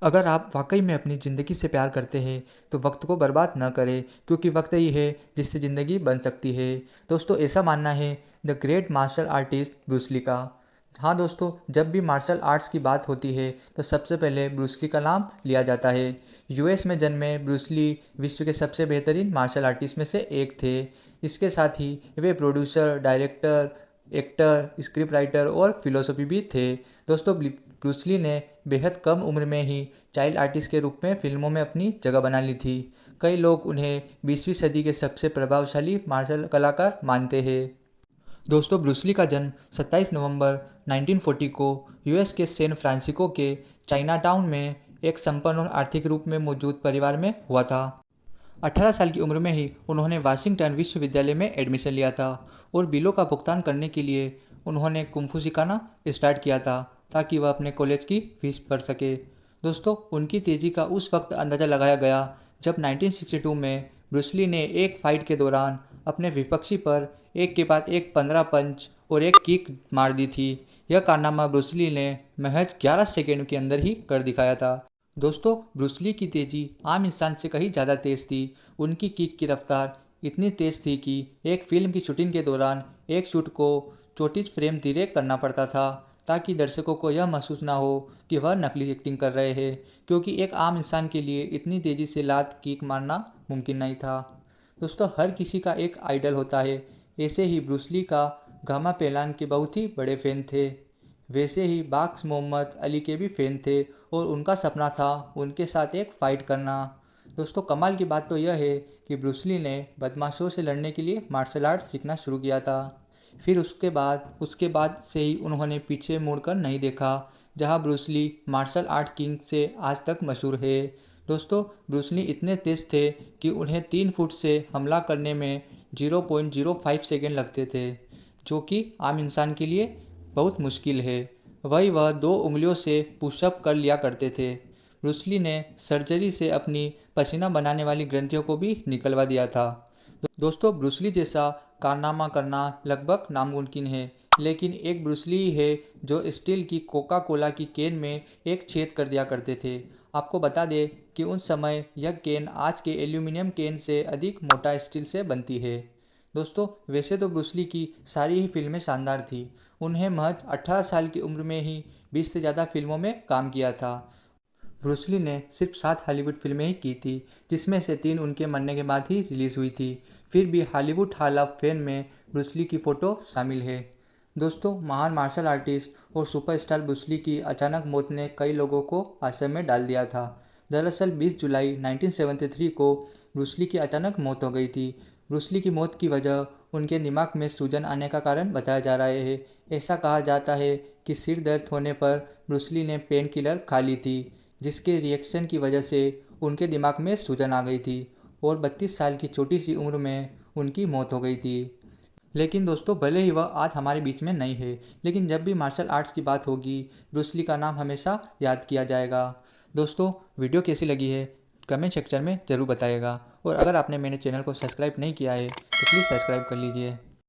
अगर आप वाकई में अपनी ज़िंदगी से प्यार करते हैं तो वक्त को बर्बाद न करें, क्योंकि वक्त ही है जिससे ज़िंदगी बन सकती है। दोस्तों, ऐसा मानना है the great martial artist Bruce Lee का। हाँ दोस्तों, जब भी मार्शल आर्ट्स की बात होती है तो सबसे पहले ब्रूस ली का नाम लिया जाता है। यूएस में जन्मे ब्रूस ली विश्व के सबसे बेहतरीन मार्शल आर्टिस्ट में से एक थे। इसके साथ ही वे producer, director, actor, script writer और फिलोसफी भी थे। दोस्तों, ब्रूस ली ने बेहद कम उम्र में ही चाइल्ड आर्टिस्ट के रूप में फिल्मों में अपनी जगह बना ली थी। कई लोग उन्हें 20वीं सदी के सबसे प्रभावशाली मार्शल कलाकार मानते हैं। दोस्तों, ब्रूस ली का जन्म 27 नवंबर 1940 को यूएस के सैन फ्रांसिस्को के चाइनाटाउन में एक संपन्न और आर्थिक रूप में मौजूद परिवार में हुआ था। 18 साल की उम्र में ही उन्होंने वाशिंगटन विश्वविद्यालय में एडमिशन लिया था और बिलों का भुगतान करने के लिए उन्होंने कुंफू सिखाना स्टार्ट किया था ताकि वह अपने कॉलेज की फीस भर सके। दोस्तों, उनकी तेज़ी का उस वक्त अंदाज़ा लगाया गया जब 1962 में ब्रूस ली ने एक फाइट के दौरान अपने विपक्षी पर एक के बाद एक 15 पंच और एक किक मार दी थी। यह कारनामा ब्रूस ली ने महज 11 सेकेंड के अंदर ही कर दिखाया था। दोस्तों, ब्रूस ली की तेज़ी आम इंसान से कहीं ज़्यादा तेज़ थी। उनकी किक की रफ्तार इतनी तेज़ थी कि एक फिल्म की शूटिंग के दौरान एक शूट को 34 फ्रेम धीरे करना पड़ता था ताकि दर्शकों को यह महसूस ना हो कि वह नकली एक्टिंग कर रहे हैं, क्योंकि एक आम इंसान के लिए इतनी तेज़ी से लात किक मारना मुमकिन नहीं था। दोस्तों, हर किसी का एक आइडल होता है। ऐसे ही ब्रूस ली का गामा पेलान के बहुत ही बड़े फैन थे। वैसे ही बाक्स मोहम्मद अली के भी फैन थे और उनका सपना था उनके साथ एक फ़ाइट करना। दोस्तों, कमाल की बात तो यह है कि ब्रूस ली ने बदमाशों से लड़ने के लिए मार्शल आर्ट सीखना शुरू किया था। फिर उसके बाद से ही उन्होंने पीछे मुड़कर नहीं देखा। जहां Bruce Lee martial art king से आज तक मशहूर है। दोस्तों, ब्रूस ली इतने तेज थे कि उन्हें 3 फुट से हमला करने में 0.05 सेकेंड लगते थे, जो कि आम इंसान के लिए बहुत मुश्किल है। वही वह 2 उंगलियों से पुशअप कर लिया करते थे। ब्रूस ली ने सर्जरी से अपनी पसीना बनाने वाली ग्रंथियों को भी निकलवा दिया था। दोस्तों, ब्रूस ली जैसा कारनामा करना लगभग नामुमकिन है, लेकिन एक ब्रूस ली ही है जो स्टील की कोका कोला की कैन में एक छेद कर दिया करते थे। आपको बता दें कि उस समय यह कैन आज के एल्यूमीनियम कैन से अधिक मोटा स्टील से बनती है। दोस्तों, वैसे तो ब्रूस ली की सारी ही फिल्में शानदार थी। उन्हें महज 18 साल की उम्र में ही 20 से ज़्यादा फिल्मों में काम किया था। ब्रूस ली ने सिर्फ 7 हॉलीवुड फिल्में ही की थी, जिसमें से 3 उनके मरने के बाद ही रिलीज़ हुई थी। फिर भी हॉलीवुड हॉल ऑफ फेम में ब्रूस ली की फ़ोटो शामिल है। दोस्तों, महान मार्शल आर्टिस्ट और सुपरस्टार ब्रूस ली की अचानक मौत ने कई लोगों को आश्चर्य में डाल दिया था। दरअसल 20 जुलाई 1973 को ब्रूस ली की अचानक मौत हो गई थी। ब्रूस ली की मौत की वजह उनके दिमाग में सूजन आने का कारण बताया जा रहा है। ऐसा कहा जाता है कि सिर दर्द होने पर ब्रूस ली ने पेन किलर खा ली थी, जिसके रिएक्शन की वजह से उनके दिमाग में सूजन आ गई थी और 32 साल की छोटी सी उम्र में उनकी मौत हो गई थी। लेकिन दोस्तों, भले ही वह आज हमारे बीच में नहीं है, लेकिन जब भी मार्शल आर्ट्स की बात होगी ब्रूस ली का नाम हमेशा याद किया जाएगा। दोस्तों, वीडियो कैसी लगी है कमेंट सेक्शन में ज़रूर बताइएगा, और अगर आपने मेरे चैनल को सब्सक्राइब नहीं किया है तो प्लीज़ सब्सक्राइब कर लीजिए।